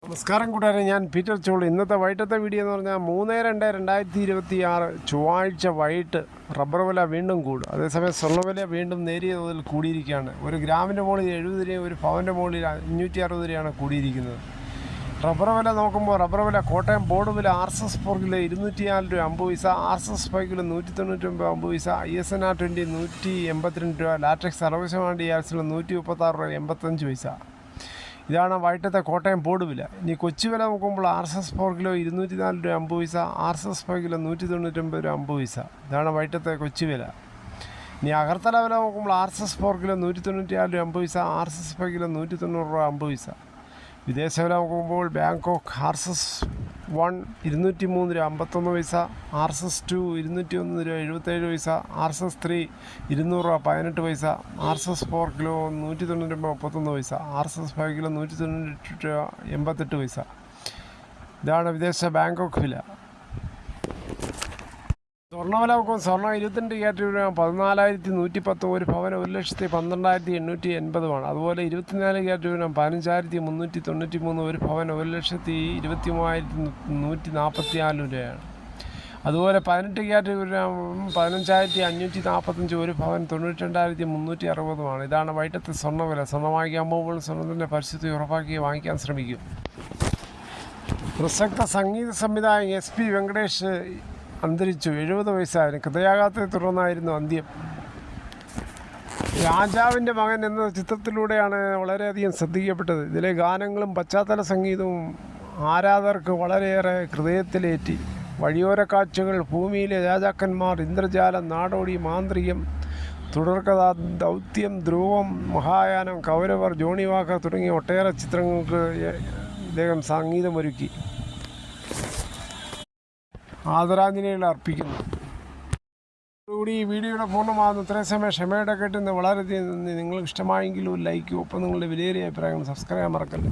നമസ്കാരം കൂട്ടുകാരെ, ഞാൻ പീറ്റർ ചോളി. ഇന്നത്തെ വൈകിട്ടത്തെ വീഡിയോ എന്ന് പറഞ്ഞാൽ 3/2/2026 ചൊവ്വാഴ്ച വൈകിട്ട് റബ്ബർ വില വീണ്ടും കൂടും. അതേസമയം സ്വർണ്ണവില വീണ്ടും നേരിയ തോതിൽ കൂടിയിരിക്കുകയാണ്. ഒരു ഗ്രാമിൻ്റെ മുകളിൽ 70 രൂപയും ഒരു പവൻ്റെ മുകളിൽ 560 രൂപയാണ് കൂടിയിരിക്കുന്നത്. റബ്ബർ വില നോക്കുമ്പോൾ റബ്ബർ വില കോട്ടയം ബോർഡ് വില RSS 4 കിലോ 204 രൂപ 50 പൈസ, RSS 5 കിലോ 199 50 പൈസ, ISNR 20 182 രൂപ, ലാറ്റക്സ് 60% യാർഡ്സിൽ 136 രൂപ 85 പൈസ. ഇതാണ് വൈകിട്ടത്തെ കോട്ടയം ബോർഡ് വില. ഇനി കൊച്ചി വില നോക്കുമ്പോൾ RSS 4 കിലോ 204 രൂപ 50 പൈസ, RSS 5 കിലോ 199 രൂപ 50 പൈസ. ഇതാണ് വൈകിട്ടത്തെ കൊച്ചി വില. ഇനി അഗർത്തല വില നോക്കുമ്പോൾ RSS 4 കിലോ 194 രൂപ 50 പൈസ, RSS 5 കിലോ 190 രൂപ 50 പൈസ. വിദേശ വില നോക്കുമ്പോൾ ബാങ്കോക്ക് RSS 1 203 രൂപ 51 പൈസ, RSS 2 201 രൂപ 77 പൈസ, RSS 3 200 രൂപ 18 പൈസ, RSS 4 കിലോ 190 രൂപ 31 പൈസ, RSS 5 കിലോ 198 രൂപ 88 പൈസ. ഇതാണ് വിദേശ ബാങ്കോക്ക് വില. സ്വർണ്ണവില നോക്കുമ്പോൾ സ്വർണ്ണം 22 ക്യാരറ്റ് രൂപ 14,110, ഒരു പവന് 1,12,880 അതുപോലെ 24 ക്യാരറ്റ് രൂപ 15,393, ഒരു പവന് 1,23,144 രൂപയാണ്. അതുപോലെ 18 ക്യാരറ്റ് രൂപ 15,545, ഒരു പവൻ 92,360. ഇതാണ് വൈകിട്ടത്തെ സ്വർണ്ണവില. സ്വർണ്ണം വാങ്ങിക്കാൻ പോകുമ്പോൾ സ്വർണ്ണത്തിൻ്റെ പരിശുദ്ധി ഉറപ്പാക്കി വാങ്ങിക്കാൻ ശ്രമിക്കും. പ്രസക്ത സംഗീത സംവിധായകൻ SP വെങ്കടേഷ് അന്തരിച്ചു. 70 വയസ്സായിരുന്നു. ഹൃദയാഘാതത്തെ തുടർന്നായിരുന്നു അന്ത്യം. രാജാവിൻ്റെ മകൻ എന്ന ചിത്രത്തിലൂടെയാണ് വളരെയധികം ശ്രദ്ധിക്കപ്പെട്ടത്. ഇതിലെ ഗാനങ്ങളും പശ്ചാത്തല സംഗീതവും ആരാധകർക്ക് വളരെയേറെ ഹൃദയത്തിലേറ്റി. വഴിയോര കാഴ്ചകൾ, ഭൂമിയിലെ രാജാക്കന്മാർ, ഇന്ദ്രജാലം, നാടോടി, മാന്ത്രികം, തുടർക്കഥ, ദൗത്യം, ധ്രുവം, മഹായാനം, കൗരവർ, ജോണി വാക്കർ തുടങ്ങിയ ഒട്ടേറെ ചിത്രങ്ങൾക്ക് ഇദ്ദേഹം സംഗീതമൊരുക്കി. ആദരാഞ്ജലികൾ അർപ്പിക്കുന്നു. കൂടി ഈ വീഡിയോയുടെ പൂർണ്ണമാകുന്നു. ഇത്രയും സമയം ക്ഷമയുടെ കേട്ടുന്ന വളരെയധികം നന്ദി. നിങ്ങൾക്ക് ഇഷ്ടമായെങ്കിൽ ഒരു ലൈക്കും, ഒപ്പം നിങ്ങളുടെ വിലയേറിയ അഭിപ്രായങ്ങൾ സബ്സ്ക്രൈബ് ചെയ്യാൻ മറക്കല്ലേ.